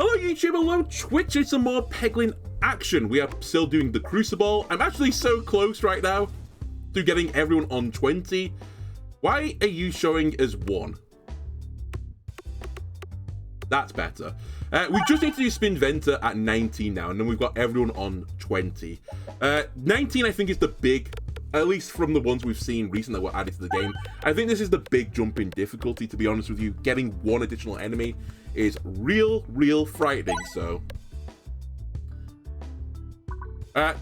Hello YouTube, hello Twitch, it's some more Peglin action. We are still doing the Cruciball. I'm actually so close right now to getting everyone on 20. Why are you showing as 1? That's better. We just need to do Spin Venter at 19 now, and then we've got everyone on 20. 19 I think is the big, at least from the ones we've seen recently that were added to the game. I think this is the big jump in difficulty, to be honest with you. Getting 1 additional enemy is real frightening, so.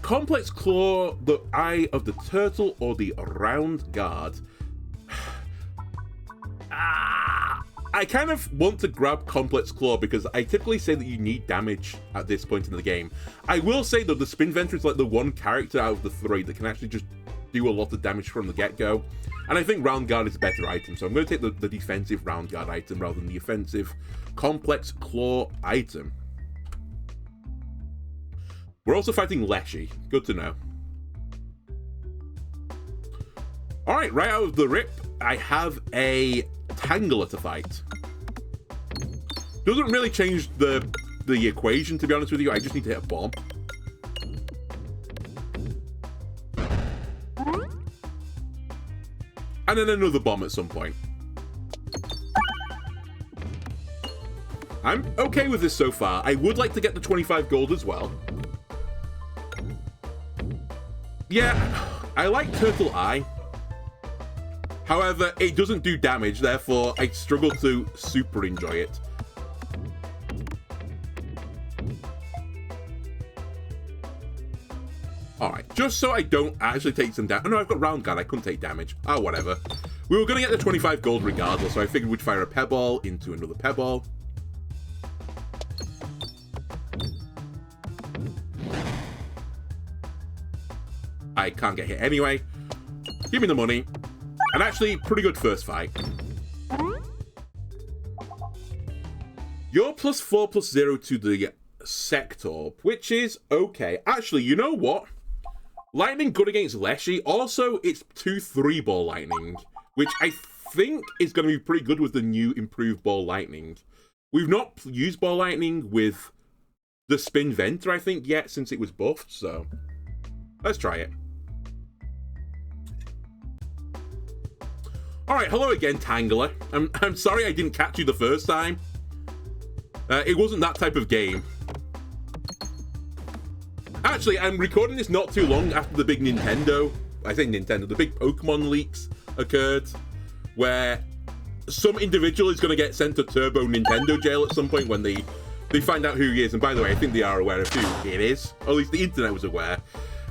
Complex Claw, the Eye of the Turtle, or the Round Guard. I kind of want to grab Complex Claw because I typically say that you need damage at this point in the game. I will say though, the Spin Venter is like the one character out of the 3 that can actually just do a lot of damage from the get-go. And I think Round Guard is a better item, so I'm going to take the defensive Round Guard item rather than the offensive Complex Claw item. We're also fighting Leshy. Good to know. Alright, right out of the rip, I have a Tangler to fight. Doesn't really change the equation, to be honest with you. I just need to hit a bomb. And then another bomb at some point. I'm okay with this so far. I would like to get the 25 gold as well. Yeah, I like Turtle Eye. However, it doesn't do damage, therefore I struggle to super enjoy it. Alright, just so I don't actually take some damage. Oh, no, I've got Round Guard, I couldn't take damage. Oh, whatever. We were going to get the 25 gold regardless, so I figured we'd fire a Pebble into another Pebble. I can't get hit anyway. Give me the money. And actually, pretty good first fight. You're +4/+0 to the Sector, which is okay. Actually, you know what? Lightning good against Leshy. Also, it's 2/3 ball lightning, which I think is going to be pretty good with the new improved ball lightning. We've not used ball lightning with the Spin Venter, I think, yet, since it was buffed, so let's try it. Alright, hello again, Tangler. I'm sorry I didn't catch you the first time. It wasn't that type of game. Actually, I'm recording this not too long after the big Nintendo, I say Nintendo, the big Pokemon leaks occurred, where some individual is going to get sent to Turbo Nintendo jail at some point when they find out who he is. And by the way, I think they are aware of who it is. Or at least the internet was aware.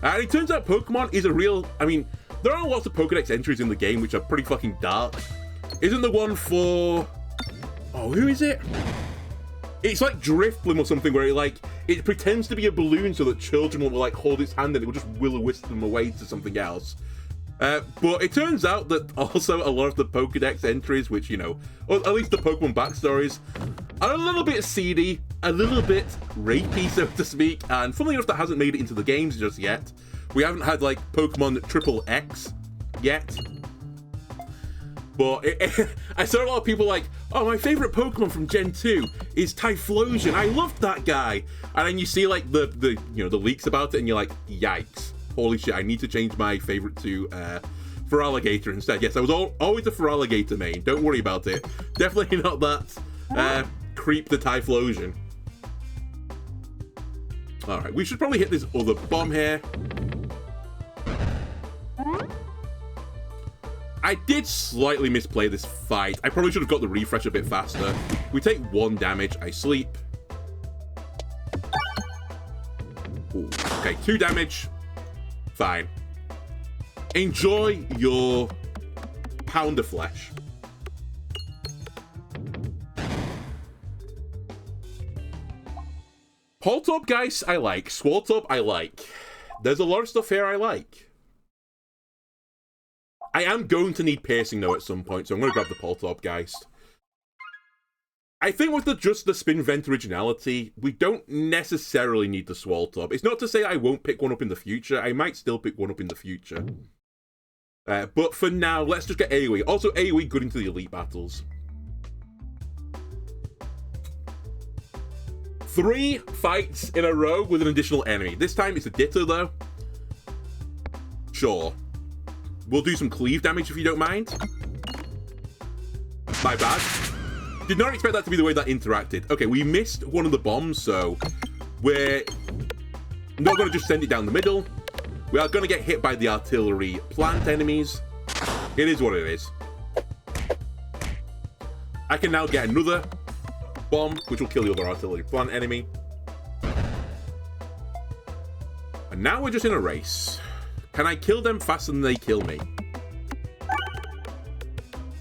And it turns out Pokemon is a real, I mean, there are lots of Pokedex entries in the game which are pretty fucking dark. Isn't the one for... Oh, who is it? It's like Drifblim or something where it pretends to be a balloon so that children will like hold its hand and it will just will-o-wisp them away to something else. But it turns out that also a lot of the Pokedex entries, which, you know, or at least the Pokemon backstories, are a little bit seedy, a little bit rapey, so to speak, and funnily enough, that hasn't made it into the games just yet. We haven't had, like, Pokemon XXX yet. But I saw a lot of people like, oh, my favorite Pokemon from Gen 2 is Typhlosion. I loved that guy. And then you see, like, the leaks about it, and you're like, yikes. Holy shit, I need to change my favorite to Feraligatr instead. Yes, I was always a Feraligatr main. Don't worry about it. Definitely not that creep the Typhlosion. Alright, we should probably hit this other bomb here. I did slightly misplay this fight. I probably should have got the refresh a bit faster. We take 1 damage. I sleep. Ooh, okay, 2 damage. Fine. Enjoy your pound of flesh. Poltergeist I like. Swaltop I like. There's a lot of stuff here I like. I am going to need piercing though at some point, so I'm going to grab the Poltergeist. I think with just the Spin Vent originality, we don't necessarily need the Swaltop. It's not to say I won't pick one up in the future. I might still pick one up in the future. But for now, let's just get AoE. Also, AoE good into the Elite battles. 3 fights in a row with an additional enemy. This time it's a Ditto, though. Sure. We'll do some cleave damage if you don't mind. My bad. Did not expect that to be the way that interacted. Okay, we missed one of the bombs, so we're not going to just send it down the middle. We are going to get hit by the artillery plant enemies. It is what it is. I can now get another bomb, which will kill the other artillery plant enemy. And now we're just in a race. Can I kill them faster than they kill me?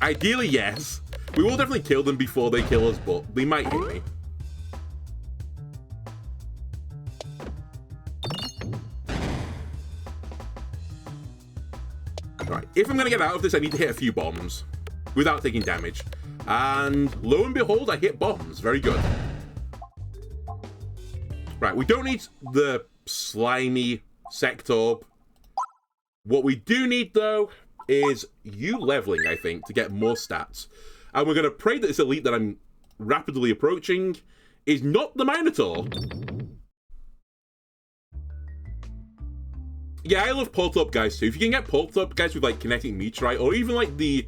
Ideally, yes. We will definitely kill them before they kill us, but they might hit me. Right, if I'm going to get out of this, I need to hit a few bombs without taking damage. And lo and behold, I hit bombs. Very good. Right, we don't need the slimy Sectorb. What we do need, though, is you leveling, I think, to get more stats. And we're going to pray that this elite that I'm rapidly approaching is not the Minotaur. Yeah, I love pulped up guys, too. If you can get pulped up guys with, like, kinetic meteorite, or even, like, the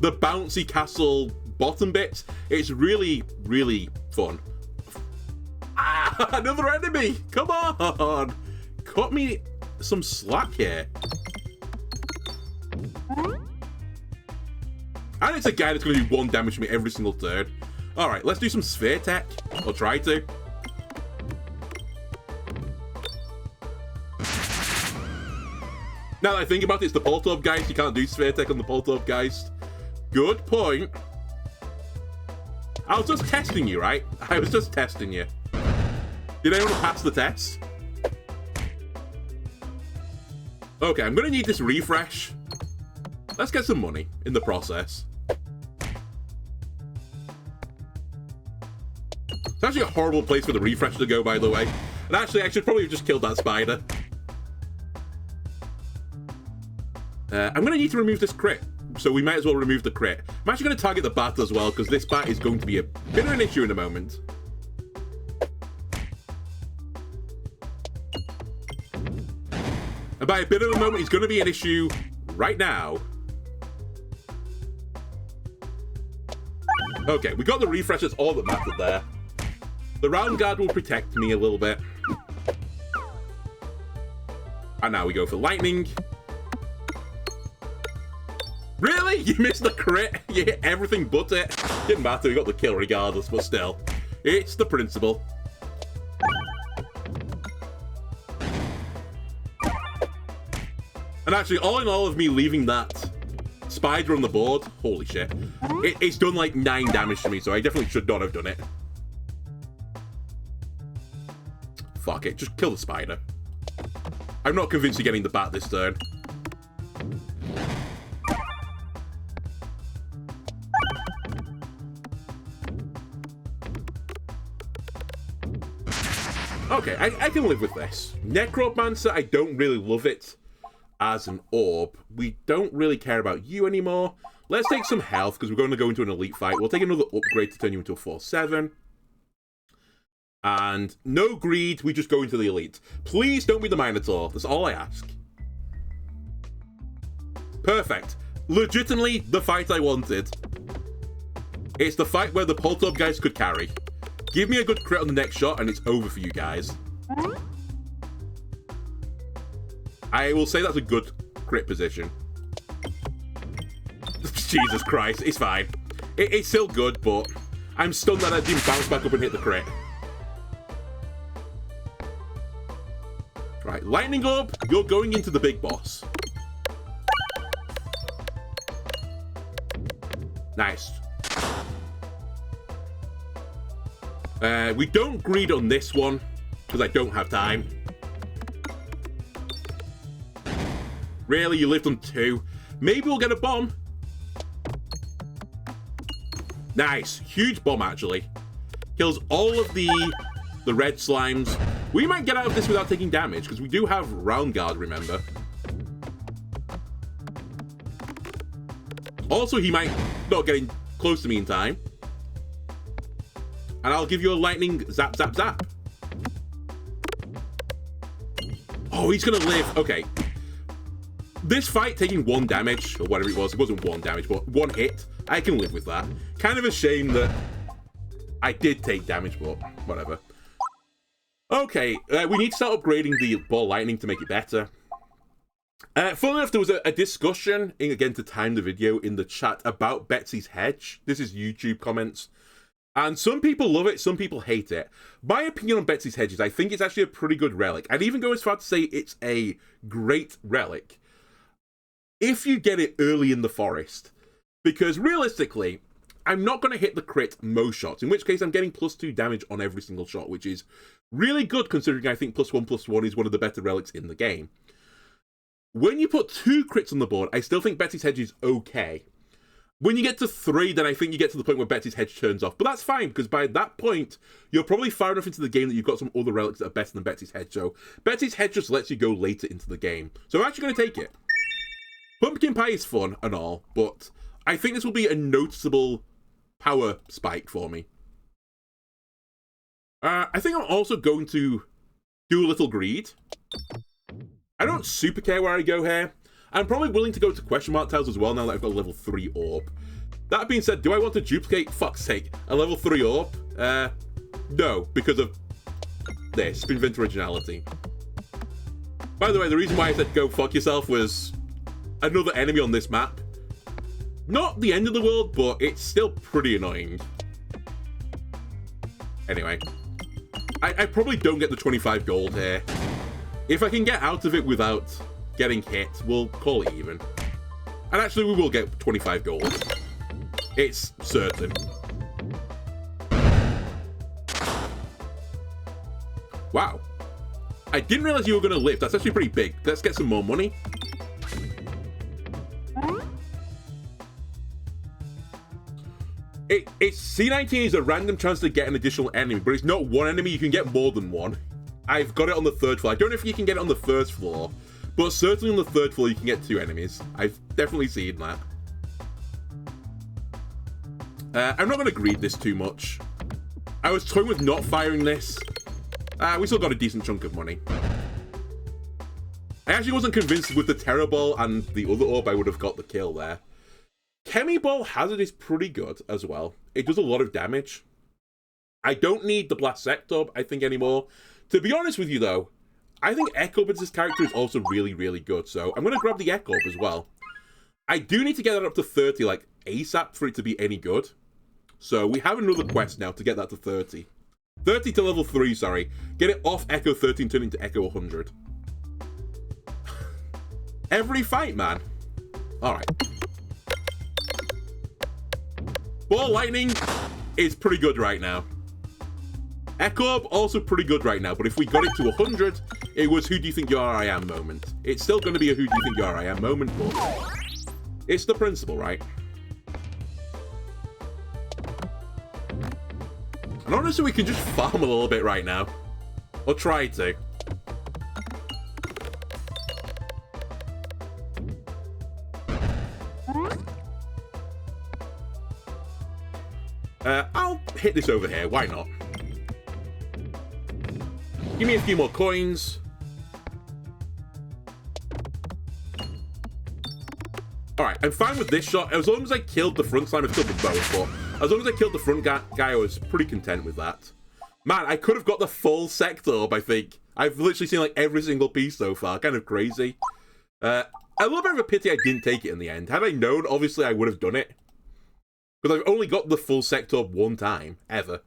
bouncy castle bottom bits, it's really, really fun. Ah, another enemy! Come on! Cut me some slack here. And it's a guy that's going to do 1 damage to me every single turn. Alright, let's do some sphere tech. I'll try to. Now that I think about it, it's the Poltorb Geist. You can't do sphere tech on the Poltorb Geist. Good point. I was just testing you, right? I was just testing you. Did anyone pass the test? Okay, I'm going to need this refresh. Let's get some money in the process. It's actually a horrible place for the refresh to go, by the way. And actually, I should probably have just killed that spider. I'm going to need to remove this crit, so we might as well remove the crit. I'm actually going to target the bat as well, because this bat is going to be a bit of an issue in a moment. And by a bit of a moment, it's going to be an issue right now. Okay, we got the refresh, that's all that mattered there. The round guard will protect me a little bit. And now we go for lightning. Really? You missed the crit? You hit everything but it? Didn't matter, we got the kill regardless, but still. It's the principle. And actually, all in all of me leaving that spider on the board, holy shit, it's done like 9 damage to me, so I definitely should not have done it. Fuck it, just kill the spider. I'm not convinced of getting the bat this turn. Okay, I can live with this. Necromancer, I don't really love it as an orb. We don't really care about you anymore. Let's take some health, because we're going to go into an elite fight. We'll take another upgrade to turn you into a 4/7. And no greed, we just go into the elite. Please don't be the Minotaur. That's all I ask. Perfect. Legitimately, the fight I wanted. It's the fight where the Poltorb guys could carry. Give me a good crit on the next shot, and it's over for you guys. I will say that's a good crit position. Jesus Christ, it's fine. It's still good, but I'm stunned that I didn't bounce back up and hit the crit. Right, Lightning Orb, you're going into the big boss. Nice. We don't greed on this one, because I don't have time. Really, you lived on 2. Maybe we'll get a bomb. Nice. Huge bomb, actually. Kills all of the red slimes. We might get out of this without taking damage, because we do have round guard, remember. Also, he might not get in close to me in time. And I'll give you a lightning zap, zap, zap. Oh, he's gonna live. Okay. This fight taking 1 damage, or whatever it wasn't 1 damage, but 1 hit, I can live with that. Kind of a shame that I did take damage, but whatever. Okay, we need to start upgrading the ball lightning to make it better. Funnily enough, there was a discussion, again to time the video, in the chat about Betsy's Hedge. This is YouTube comments. And some people love it, some people hate it. My opinion on Betsy's Hedge is I think it's actually a pretty good relic. I'd even go as far to say it's a great relic if you get it early in the forest. Because realistically, I'm not going to hit the crit most shots, in which case I'm getting +2 damage on every single shot, which is really good considering I think +1/+1 is one of the better relics in the game. When you put 2 crits on the board, I still think Betsy's Hedge is okay. When you get to 3, then I think you get to the point where Betsy's Hedge turns off. But that's fine, because by that point, you're probably far enough into the game that you've got some other relics that are better than Betsy's Hedge. So Betsy's Hedge just lets you go later into the game. So I'm actually going to take it. Pumpkin Pie is fun and all, but I think this will be a noticeable power spike for me. I think I'm also going to do a little greed. I don't super care where I go here. I'm probably willing to go to question mark tiles as well now that I've got a level 3 orb. That being said, do I want to duplicate, fuck's sake, a level 3 orb? No, because of this, Invent Originality. By the way, the reason why I said go fuck yourself was another enemy on this map. Not the end of the world, but it's still pretty annoying. Anyway, I probably don't get the 25 gold here. If I can get out of it without getting hit, we'll call it even. And actually, we will get 25 gold. It's certain. Wow. I didn't realize you were going to live. That's actually pretty big. Let's get some more money. It's C19 is a random chance to get an additional enemy, but it's not one enemy. You can get more than one. I've got it on the 3rd floor. I don't know if you can get it on the 1st floor, but certainly on the 3rd floor you can get 2 enemies. I've definitely seen that. I'm not going to greed this too much. I was toying with not firing this. We still got a decent chunk of money. I actually wasn't convinced with the Terror Ball and the other orb I would have got the kill there. Chemi Ball Hazard is pretty good as well. It does a lot of damage. I don't need the Blast Sector, I think, anymore. To be honest with you, though, I think Echo as this character is also really, really good. So I'm going to grab the Echo as well. I do need to get that up to 30, like, ASAP for it to be any good. So we have another quest now to get that to 30. 30 to level 3, sorry. Get it off Echo 13, turn into Echo 100. Every fight, man. Alright. Ball Lightning is pretty good right now. Echo also pretty good right now, but if we got it to 100, it was who do you think you are I am moment. It's still going to be a who do you think you are I am moment, but it's the principle, right? And honestly, we can just farm a little bit right now. Or try to. I'll hit this over here, why not? Give me a few more coins. Alright, I'm fine with this shot. As long as I killed the front slime, I've killed them both, but as long as I killed the front guy, I was pretty content with that. Man, I could have got the full sector orb, I think. I've literally seen like every single piece so far. Kind of crazy. A little bit of a pity I didn't take it in the end. Had I known, obviously I would have done it. Because I've only got the full sector one time, ever.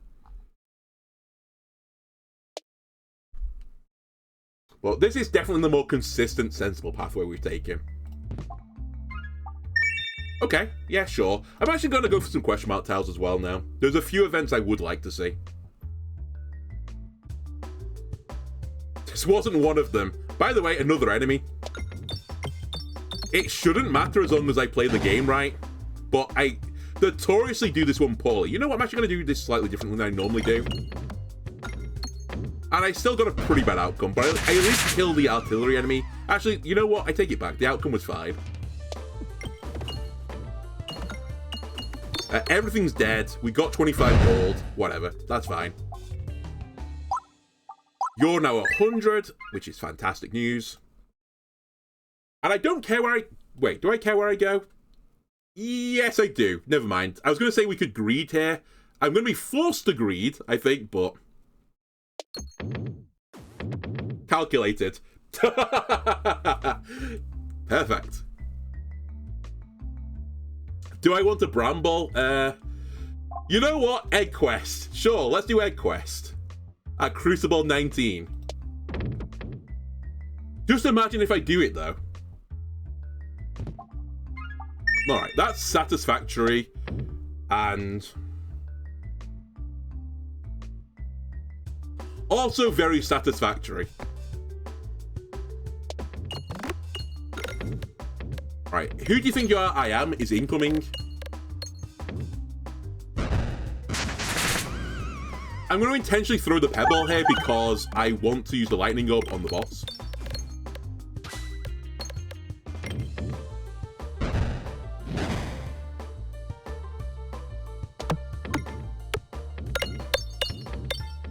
Well, this is definitely the more consistent, sensible pathway we've taken. Okay, yeah, sure. I'm actually going to go for some question mark tiles as well now. There's a few events I would like to see. This wasn't one of them. By the way, another enemy. It shouldn't matter as long as I play the game right, but I notoriously do this one poorly. You know what, I'm actually going to do this slightly differently than I normally do. And I still got a pretty bad outcome, but I at least killed the artillery enemy. Actually, you know what, I take it back. The outcome was fine. Everything's dead. We got 25 gold. Whatever. That's fine. You're now 100, which is fantastic news. And I don't care where I... Wait, do I care where I go? Yes, I do. Never mind. I was going to say we could greed here. I'm going to be forced to greed, I think, but... Calculated. Perfect. Do I want a bramble? You know what? Egg quest. Sure, let's do egg quest. At Cruciball 19. Just imagine if I do it, though. Alright, that's satisfactory. And... also very satisfactory. Right, who do you think you are? I am is incoming. I'm going to intentionally throw the pebble here because I want to use the lightning orb on the boss.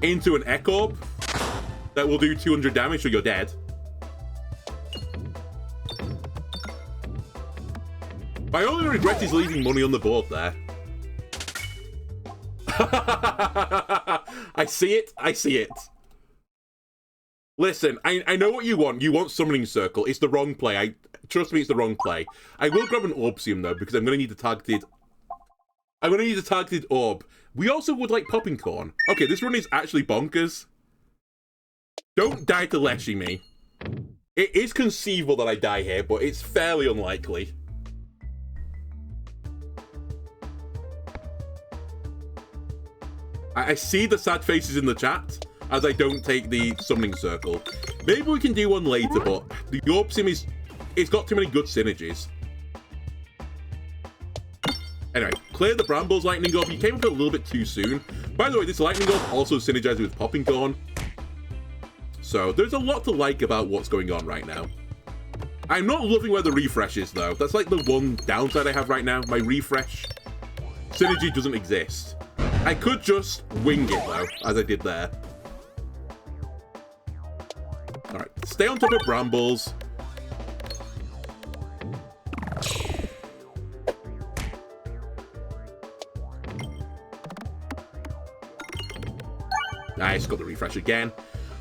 Into an Echo Orb that will do 200 damage, so you're dead. My only regret is leaving money on the board there. I see it. I see it. Listen, I know what you want. You want Summoning Circle. It's the wrong play. Trust me, it's the wrong play. I will grab an Orbsium, though, because I'm going to need a targeted... I'm going to need a targeted orb. We also would like Popping Corn. Okay, this run is actually bonkers. Don't die to Leshy me. It is conceivable that I die here, but it's fairly unlikely. I see the sad faces in the chat as I don't take the Summoning Circle. Maybe we can do one later, but the Orbsium is... it's got too many good synergies. Anyway, clear the Brambles Lightning Orb. You came up a little bit too soon. By the way, this Lightning Orb also synergizes with Popping Corn. So, there's a lot to like about what's going on right now. I'm not loving where the refresh is, though. That's like the one downside I have right now. My refresh synergy doesn't exist. I could just wing it, though, as I did there. Alright, stay on top of Brambles. Nice, got the refresh again.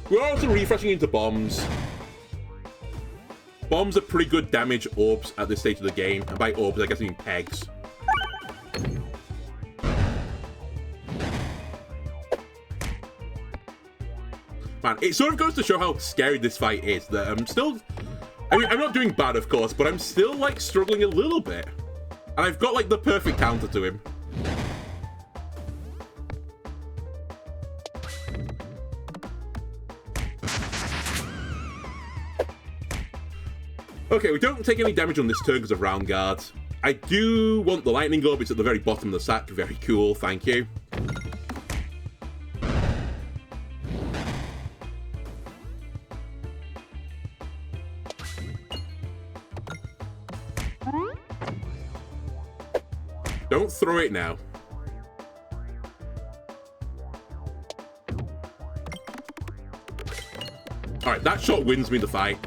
We're also refreshing into bombs. Bombs are pretty good damage orbs at this stage of the game. And by orbs, I guess I mean pegs. Man, it sort of goes to show how scary this fight is. That I'm still... I mean, I'm not doing bad, of course, but I'm still, like, struggling a little bit. And I've got, like, the perfect counter to him. Okay, we don't take any damage on this turn because of Round Guard. I do want the Lightning Orb. It's at the very bottom of the sack. Very cool, thank you. Don't throw it now. Alright, that shot wins me the fight.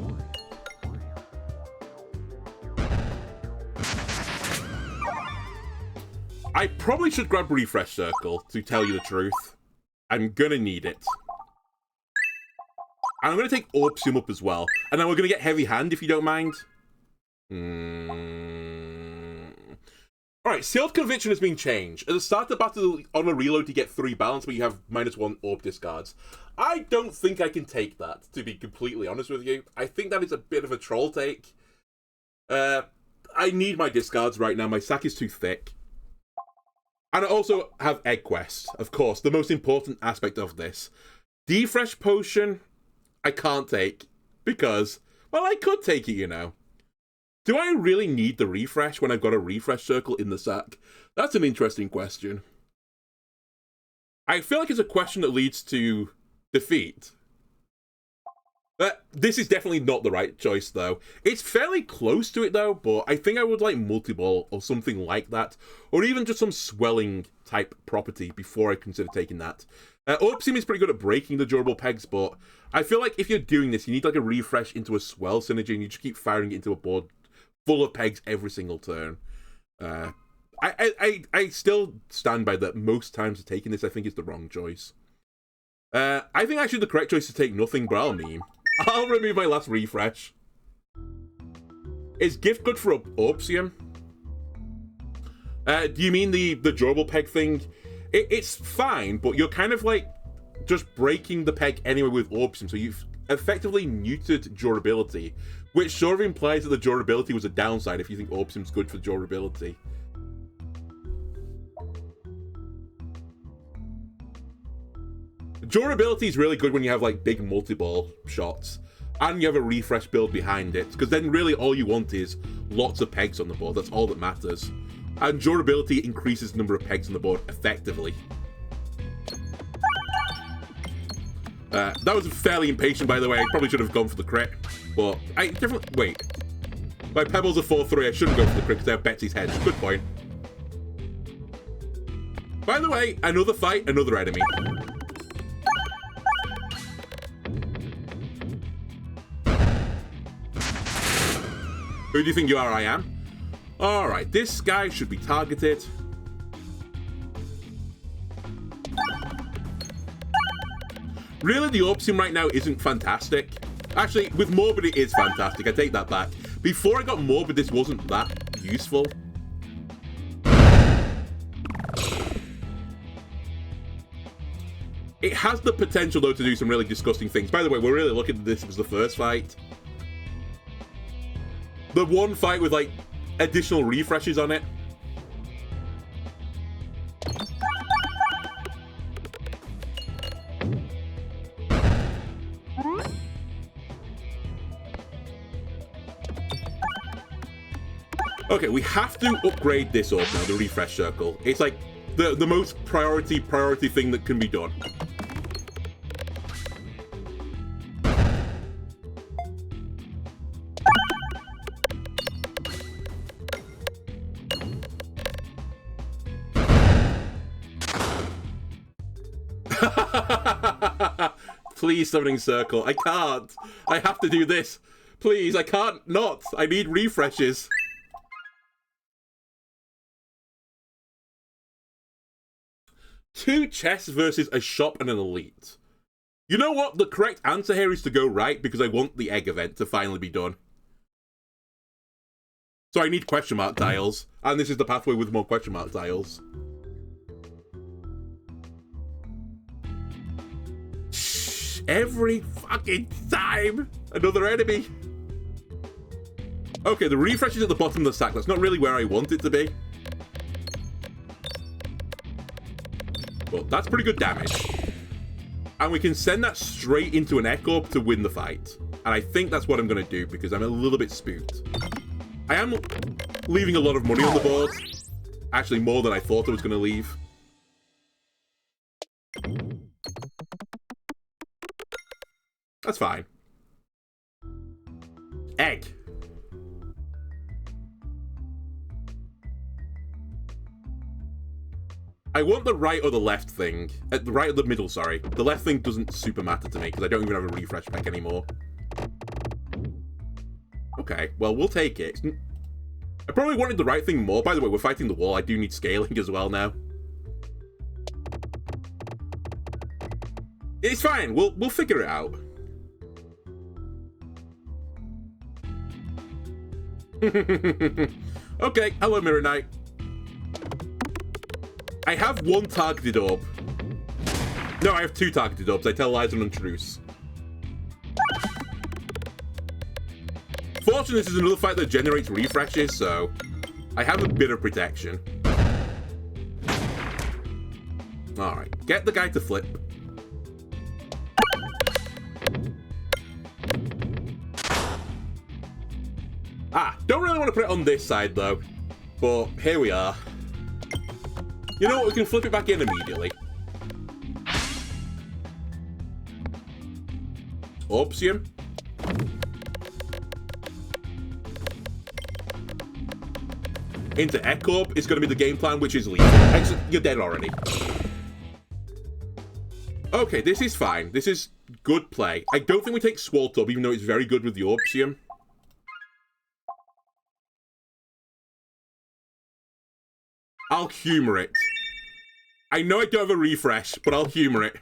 I probably should grab Refresh Circle, to tell you the truth. I'm gonna need it. And I'm gonna take Orbsium up as well. And then we're gonna get Heavy Hand, if you don't mind. Alright, Sealed Conviction has been changed. At the start of the battle, on a reload, you get 3 balance, but you have -1 orb discards. I don't think I can take that, to be completely honest with you. I think that is a bit of a troll take. I need my discards right now. My sack is too thick. And I also have Egg Quest, of course, the most important aspect of this. Defresh Potion, I can't take, because, well, I could take it, you know. Do I really need the refresh when I've got a refresh circle in the sack? That's an interesting question. I feel like it's a question that leads to defeat. This is definitely not the right choice, though. It's fairly close to it, though, but I think I would like multi-ball or something like that, or even just some swelling type property before I consider taking that. Orpsium is pretty good at breaking the durable pegs, but I feel like if you're doing this, you need like a refresh into a swell synergy, and you just keep firing it into a board full of pegs every single turn. I still stand by that. Most times taking this, I think, is the wrong choice. I think actually the correct choice is to take nothing, but I'll remove my last refresh. Is gift good for Orpsium? Do you mean the durable peg thing? It's fine, but you're kind of like just breaking the peg anyway with Orpsium, so you've effectively neutered durability, which sort of implies that the durability was a downside if you think Orpsium's good for durability. Durability is really good when you have like big multi-ball shots and you have a refresh build behind it, because then really all you want is lots of pegs on the board. That's all that matters. And durability increases the number of pegs on the board effectively. That was fairly impatient, by the way. I probably should have gone for the crit, but I definitely... Wait. My Pebble's a 4-3. I shouldn't go for the crit because I have Betsy's head. Good point. By the way, another fight, another enemy. Who do you think you are? I am. Alright, this guy should be targeted. Really, the Orpsium right now isn't fantastic. Actually, with Morbid it is fantastic. I take that back. Before I got Morbid, this wasn't that useful. It has the potential, though, to do some really disgusting things. By the way, we're really looking at this as the first fight. The one fight with, like, additional refreshes on it. Okay, we have to upgrade this up now, the refresh circle. It's like the most priority thing that can be done. Please, summoning circle. I can't. I have to do this. Please, I can't not. I need refreshes. Two chests versus a shop and an elite. You know what? The correct answer here is to go right because I want the egg event to finally be done. So I need question mark tiles. And this is the pathway with more question mark tiles. Every fucking time! Another enemy! Okay, the refresh is at the bottom of the stack. That's not really where I want it to be. But that's pretty good damage. And we can send that straight into an Echo to win the fight. And I think that's what I'm going to do because I'm a little bit spooked. I am leaving a lot of money on the board. Actually, more than I thought I was going to leave. That's fine. Egg. I want the right or the left thing. The right or the middle, sorry. The left thing doesn't super matter to me because I don't even have a refresh pack anymore. Okay, well, we'll take it. I probably wanted the right thing more. By the way, we're fighting the wall. I do need scaling as well now. It's fine. We'll figure it out. Okay, hello Mirror Knight. I have one targeted orb. No, I have two targeted orbs. I tell lies and untruths. Fortunately, this is another fight that generates refreshes, so I have a bit of protection. Alright, get the guy to flip. Don't really want to put it on this side, though. But here we are. You know what? We can flip it back in immediately. Orpsium. Into Ecorp is going to be the game plan, which is lethal. Exit, you're dead already. Okay, this is fine. This is good play. I don't think we take Swaltub, even though it's very good with the Orpsium. I'll humor it. I know I don't have a refresh, but I'll humor it.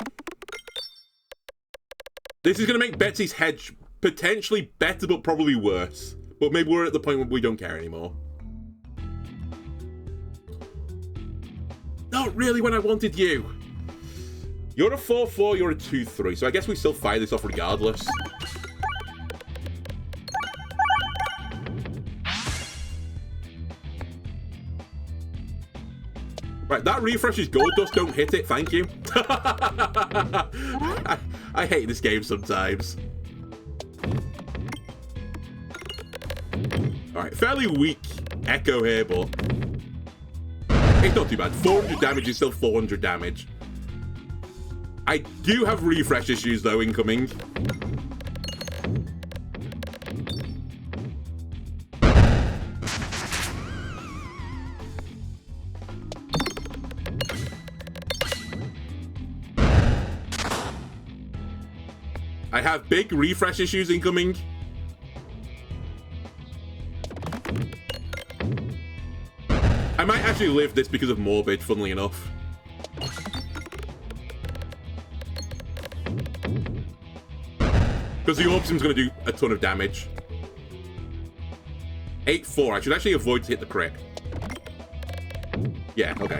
This is going to make Betsy's hedge potentially better, but probably worse. But maybe we're at the point where we don't care anymore. Not really when I wanted you. You're a 4-4, you're a 2-3, so I guess we still fire this off regardless. Right, that refreshes gold dust, don't hit it, thank you. I hate this game sometimes. Alright, fairly weak Echo here, but it's not too bad. 400 damage is still 400 damage. I do have refresh issues, though, incoming. I have big refresh issues incoming. I might actually live this because of Morbid, funnily enough. Because the Orpsium's going to do a ton of damage. 8-4. I should actually avoid to hit the crit. Yeah, okay.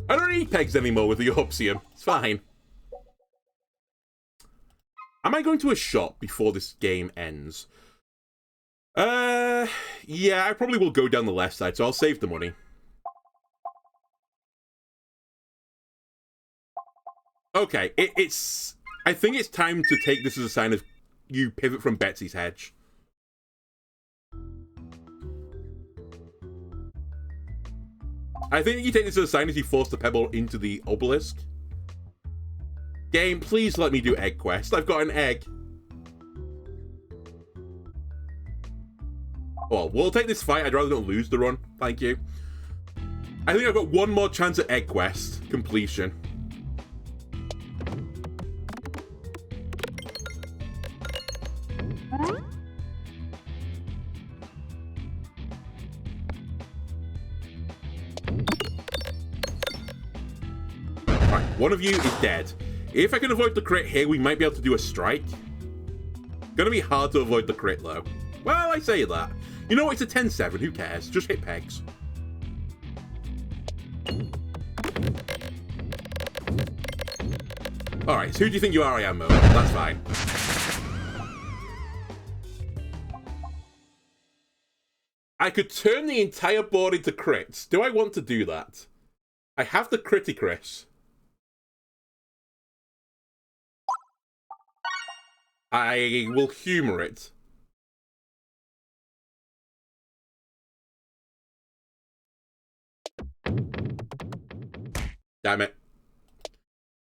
I don't need pegs anymore with the Orpsium. It's fine. Am I going to a shop before this game ends? Yeah, I probably will go down the left side, so I'll save the money. Okay, it's... I think it's time to take this as a sign of you pivot from Betsy's hedge. I think you take this as a sign as you force the pebble into the obelisk. Game, please let me do egg quest. I've got an egg. Oh, we'll take this fight. I'd rather not lose the run. Thank you. I think I've got one more chance at egg quest completion. Right, one of you is dead. If I can avoid the crit here, we might be able to do a strike. Gonna be hard to avoid the crit, though. Well, I say that. You know, it's a 10-7. Who cares? Just hit pegs. Alright, so who do you think you are, I am, Mo? That's fine. I could turn the entire board into crits. Do I want to do that? I have the Criticris. I will humor it. Damn it.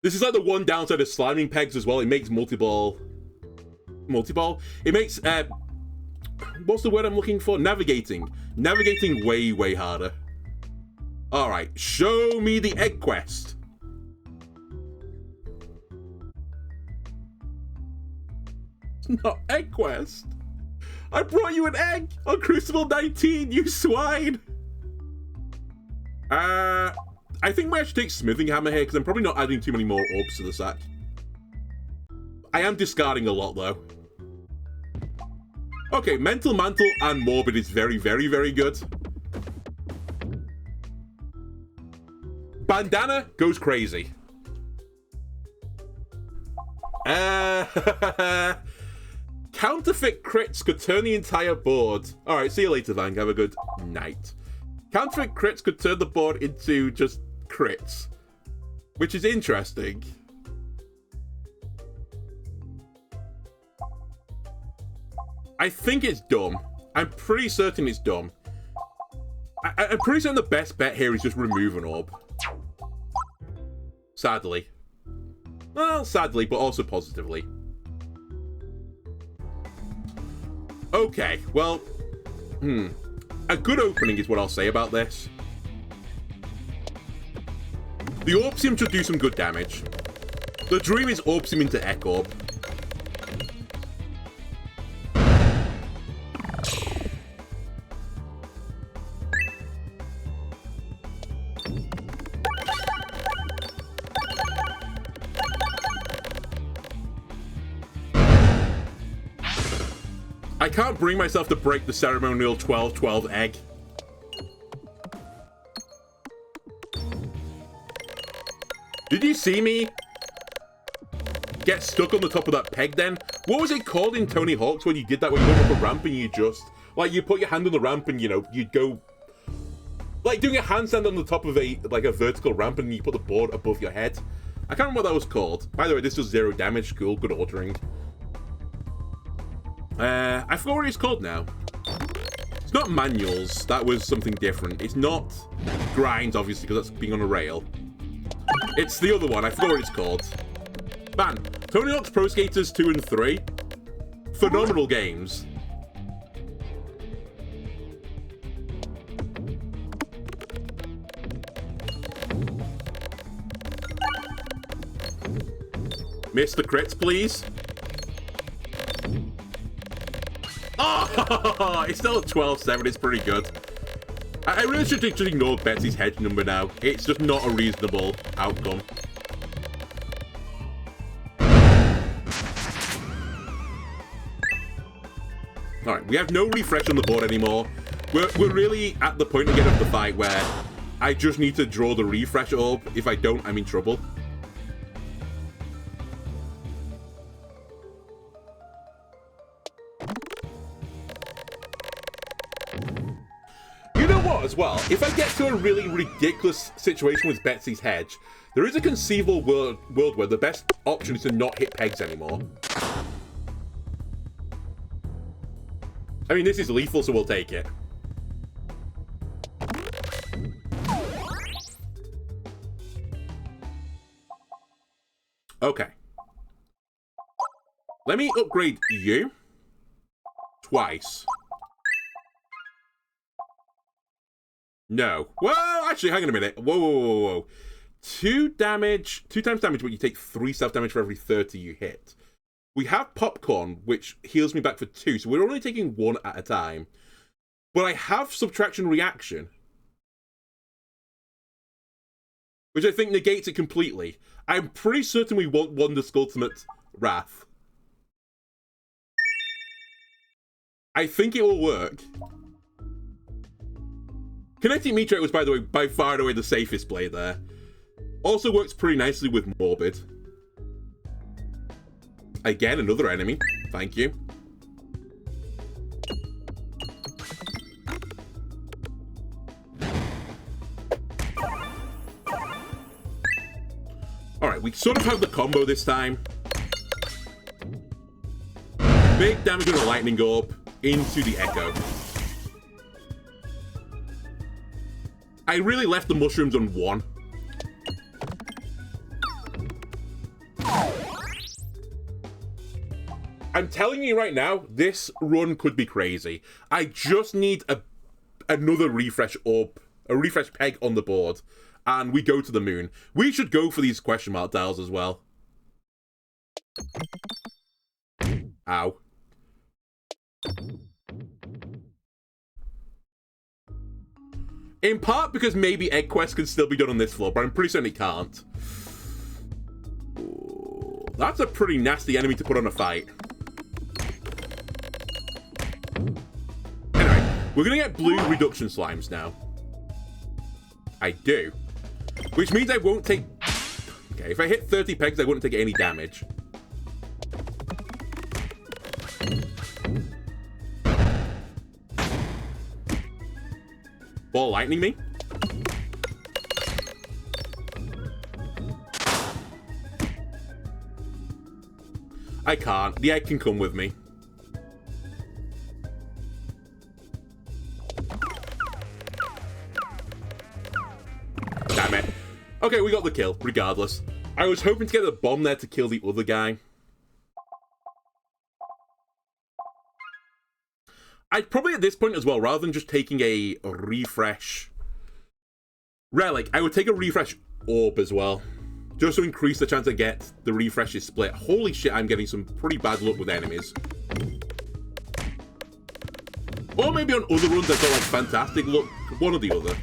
This is like the one downside of sliming pegs as well. It makes multi-ball... Multi-ball? It makes, what's the word I'm looking for? Navigating. Navigating way, way harder. Alright, show me the egg quest. It's not egg quest. I brought you an egg on Cruciball 19, you swine! I think we actually take Smithing Hammer here, because I'm probably not adding too many more orbs to the sack. I am discarding a lot, though. Okay, Mental Mantle and Morbid is very, very, very good. Bandana goes crazy. Counterfeit crits could turn the entire board. Alright, see you later, Vank. Have a good night. Counterfeit crits could turn the board into just crits, which is interesting. I think it's dumb. I'm pretty certain it's dumb. I'm pretty certain the best bet here is just remove an orb. Sadly. Well, sadly, but also positively. Okay, well, a good opening is what I'll say about this. The Orpsium should do some good damage. The dream is Orpsium into Ecorb. I can't bring myself to break the ceremonial 12-12 egg. Did you see me get stuck on the top of that peg then? What was it called in Tony Hawk's when you did that, when you went up a ramp and you just... Like, you put your hand on the ramp and, you know, you'd go... Like, doing a handstand on the top of a vertical ramp and you put the board above your head. I can't remember what that was called. By the way, this does 0 damage. Cool, good ordering. I forgot what it's called now. It's not manuals. That was something different. It's not grinds, obviously, because that's being on a rail. It's the other one. I forgot what it's called. Man, Tony Hawk's Pro Skaters 2 and 3. Phenomenal games. Miss the crits, please. Oh, it's still a 12-7. It's pretty good. I really should just ignore Betsy's hedge number now. It's just not a reasonable outcome. Alright, we have no refresh on the board anymore. We're really at the point again of the fight where I just need to draw the refresh orb. If I don't, I'm in trouble. As well, if I get to a really ridiculous situation with Betsy's hedge, there is a conceivable world where the best option is to not hit pegs anymore. I mean, this is lethal, so we'll take it. Okay. Let me upgrade you twice. No. Well, actually, hang on a minute. Whoa. 2 times damage, but you take 3 self-damage for every 30 you hit. We have Popcorn, which heals me back for 2, so we're only taking 1 at a time. But I have Subtraction Reaction, which I think negates it completely. I'm pretty certain we want Wonder's Ultimate Wrath. I think it will work. Kinetic Meteorite was, by the way, by far and away the safest play there. Also works pretty nicely with Morbid. Again, another enemy. Thank you. Alright, we sort of have the combo this time. Big damage on the Lightning Orb into the Echo. I really left the mushrooms on 1. I'm telling you right now, this run could be crazy. I just need another refresh orb, a refresh peg on the board, and we go to the moon. We should go for these question mark tiles as well. Ow. In part because maybe Egg Quest can still be done on this floor, but I'm pretty certain it can't. Ooh, that's a pretty nasty enemy to put on a fight. Anyway, we're going to get blue reduction slimes now. I do. Which means I won't take... Okay, if I hit 30 pegs, I wouldn't take any damage. Ball lightning me. I can't. The egg can come with me. Damn it. Okay, we got the kill, regardless. I was hoping to get the bomb there to kill the other guy. I'd probably at this point as well, rather than just taking a refresh relic, I would take a refresh orb as well. Just to increase the chance I get the refreshes split. Holy shit, I'm getting some pretty bad luck with enemies. Or maybe on other runs I've got like fantastic luck. One or the other.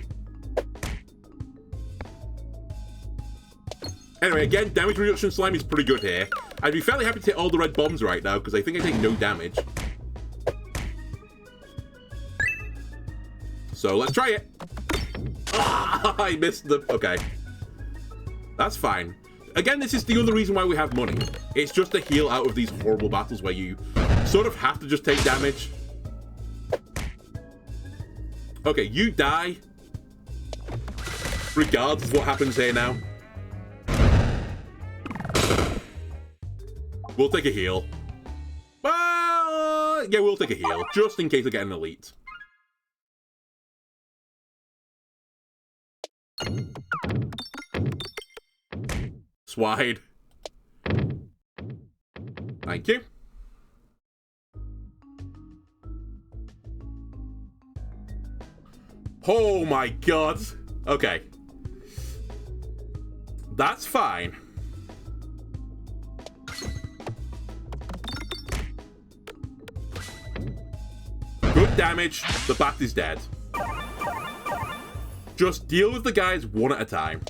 Anyway, again, damage reduction slime is pretty good here. I'd be fairly happy to take all the red bombs right now, because I think I take no damage. So, let's try it. Ah, I missed the... Okay. That's fine. Again, this is the other reason why we have money. It's just to heal out of these horrible battles where you sort of have to just take damage. Okay, you die. Regardless of what happens here now. We'll take a heal. Well, yeah, we'll take a heal, just in case I get an elite. Swide. Thank you. Oh my god. Okay. That's fine. Good damage. The bat is dead. Just deal with the guys one at a time.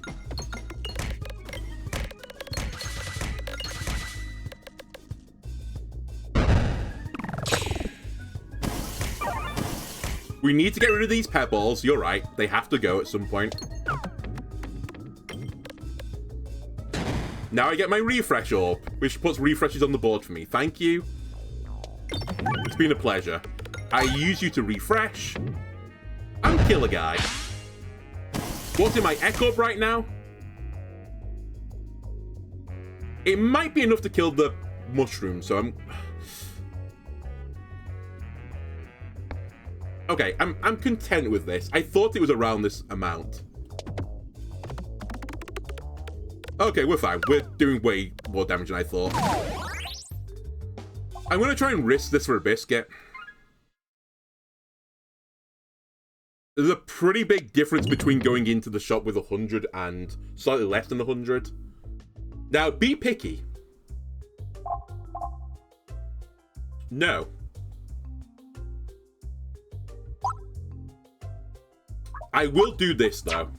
We need to get rid of these pet balls. You're right. They have to go at some point. Now I get my refresh orb, which puts refreshes on the board for me. Thank you. It's been a pleasure. I use you to refresh and kill a guy. What's in my echo orb right now? It might be enough to kill the mushroom, so I'm... Okay, I'm content with this. I thought it was around this amount. Okay, we're fine. We're doing way more damage than I thought. I'm going to try and risk this for a biscuit. There's a pretty big difference between going into the shop with 100 and slightly less than 100. Now, be picky. No. I will do this, though.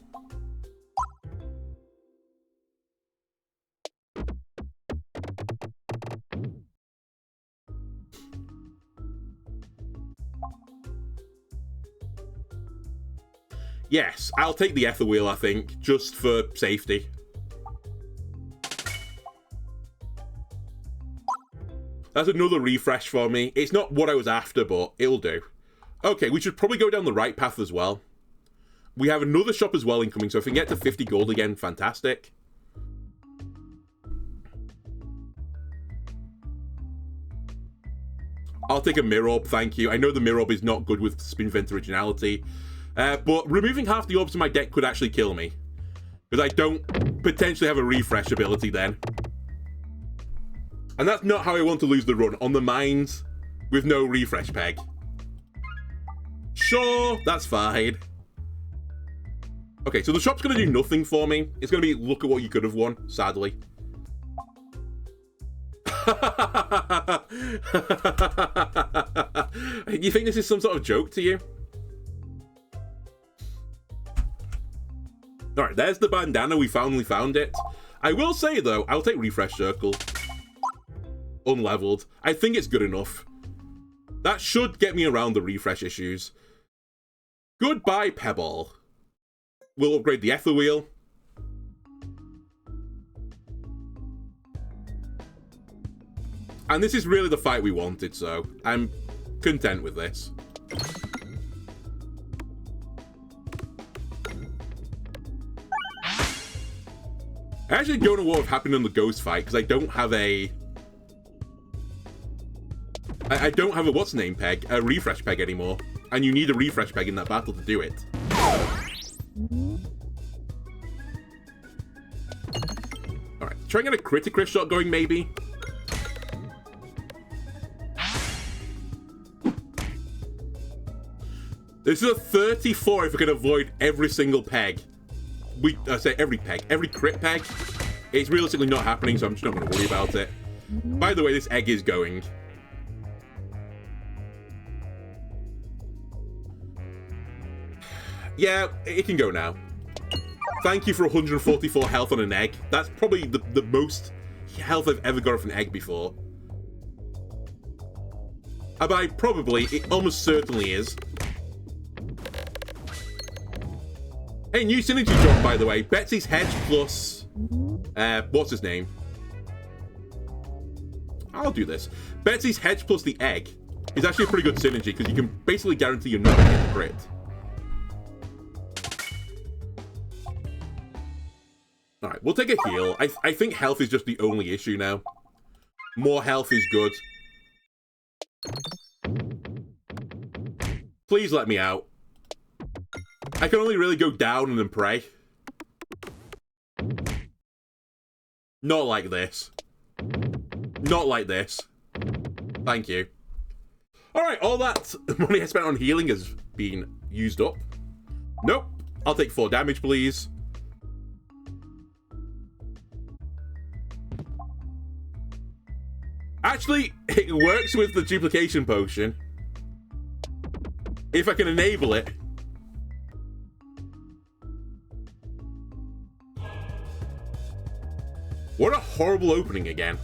Yes, I'll take the ether wheel, I think, just for safety. That's another refresh for me. It's not what I was after, but it'll do. Okay, we should probably go down the right path as well. We have another shop as well incoming, so if we can get to 50 gold again, fantastic. I'll take a mirror orb, thank you. I know the mirror orb is not good with Spin Vent originality, but removing half the orbs in my deck could actually kill me, because I don't potentially have a refresh ability then. And that's not how I want to lose the run, on the mines with no refresh peg. Sure, that's fine. Okay, so the shop's going to do nothing for me. It's going to be, look at what you could have won, sadly. You think this is some sort of joke to you? Alright, there's the bandana. We finally found it. I will say, though, I'll take Refresh Circle. Unleveled. I think it's good enough. That should get me around the refresh issues. Goodbye, Pebble. We'll upgrade the Ether Wheel. And this is really the fight we wanted, so I'm content with this. I actually don't know what would happen in the ghost fight, because I don't have a... I don't have a what's-name peg, a refresh peg anymore. And you need a refresh peg in that battle to do it. Alright, try and get a critical shot going, maybe. This is a 34 if we can avoid every single peg. I say every peg. Every crit peg. It's realistically not happening, so I'm just not going to worry about it. By the way, this egg is going. Yeah, it can go now. Thank you for 144 health on an egg. That's probably the most health I've ever got off an egg before. And by probably, it almost certainly is. Hey, new synergy drop, by the way. Betsy's Hedge plus... what's his name? I'll do this. Betsy's Hedge plus the egg is actually a pretty good synergy, because you can basically guarantee you're not going to get the crit. Alright, we'll take a heal. I think health is just the only issue now. More health is good. Please let me out. I can only really go down and then pray. Not like this. Not like this. Thank you. Alright, all that money I spent on healing has been used up. Nope. I'll take 4 damage, please. Actually, it works with the duplication potion. If I can enable it. What a horrible opening again.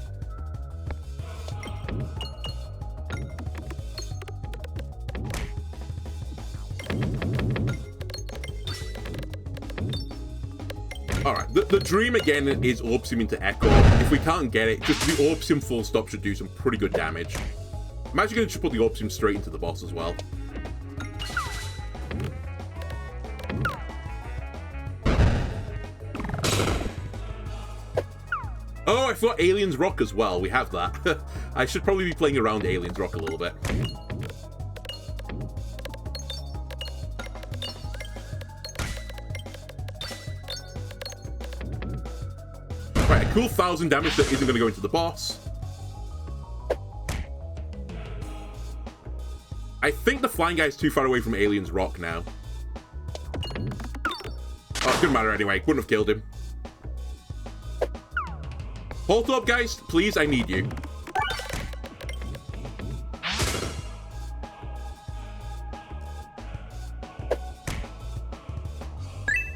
Alright, the dream again is Orpsium into Echo. If we can't get it, just the Orpsium full stop should do some pretty good damage. I'm actually going to just put the Orpsium straight into the boss as well. Oh, I forgot Alien's Rock as well. We have that. I should probably be playing around Alien's Rock a little bit. Right, a cool 1,000 damage that isn't going to go into the boss. I think the flying guy is too far away from Alien's Rock now. Oh, it couldn't matter anyway. Wouldn't have killed him. Hold up, guys. Please, I need you.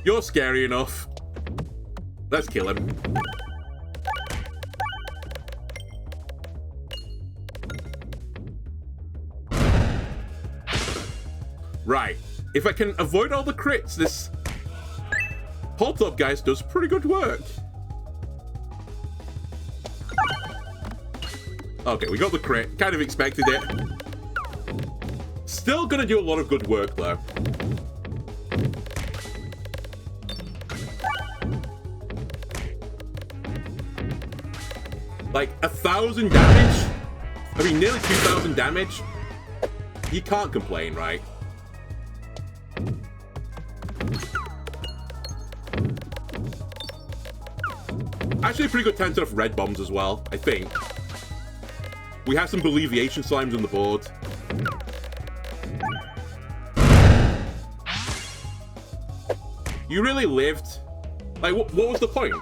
You're scary enough. Let's kill him. Right. If I can avoid all the crits, this hold up, guys, does pretty good work. Okay, we got the crit. Kind of expected it. Still gonna do a lot of good work, though. Like, 1,000 damage? I mean, nearly 2,000 damage? You can't complain, right? Actually, a pretty good 10 off red bombs as well, I think. We have some Believiation slimes on the board. You really lived? Like, what was the point?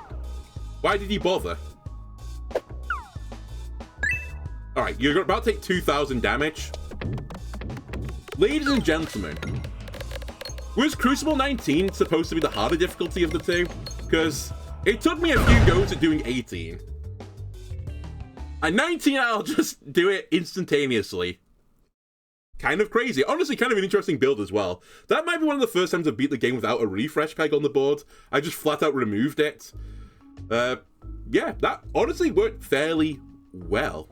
Why did you bother? Alright, you're about to take 2,000 damage. Ladies and gentlemen, was Cruciball 19 supposed to be the harder difficulty of the two? Because it took me a few goes at doing 18. At 19, I'll just do it instantaneously. Kind of crazy. Honestly, kind of an interesting build as well. That might be one of the first times I beat the game without a refresh peg on the board. I just flat out removed it. Yeah, that honestly worked fairly well.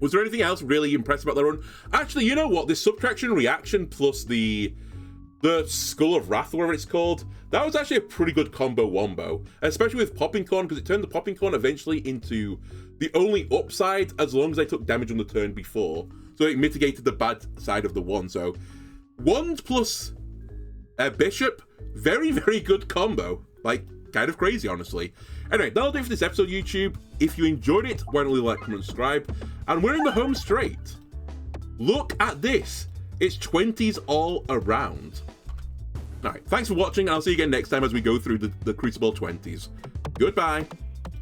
Was there anything else really impressive about that run? Actually, you know what? This subtraction reaction plus the Skull of Wrath, whatever it's called, that was actually a pretty good combo wombo. Especially with Popping Corn, because it turned the Popping Corn eventually into the only upside as long as I took damage on the turn before. So it mitigated the bad side of the wand. So wand plus Bishop, very, very good combo. Like, kind of crazy, honestly. Anyway, that'll do it for this episode, YouTube. If you enjoyed it, why don't you like, comment, subscribe. And we're in the home straight. Look at this. It's 20s all around. Alright, thanks for watching. I'll see you again next time as we go through the Cruciball 20s. Goodbye.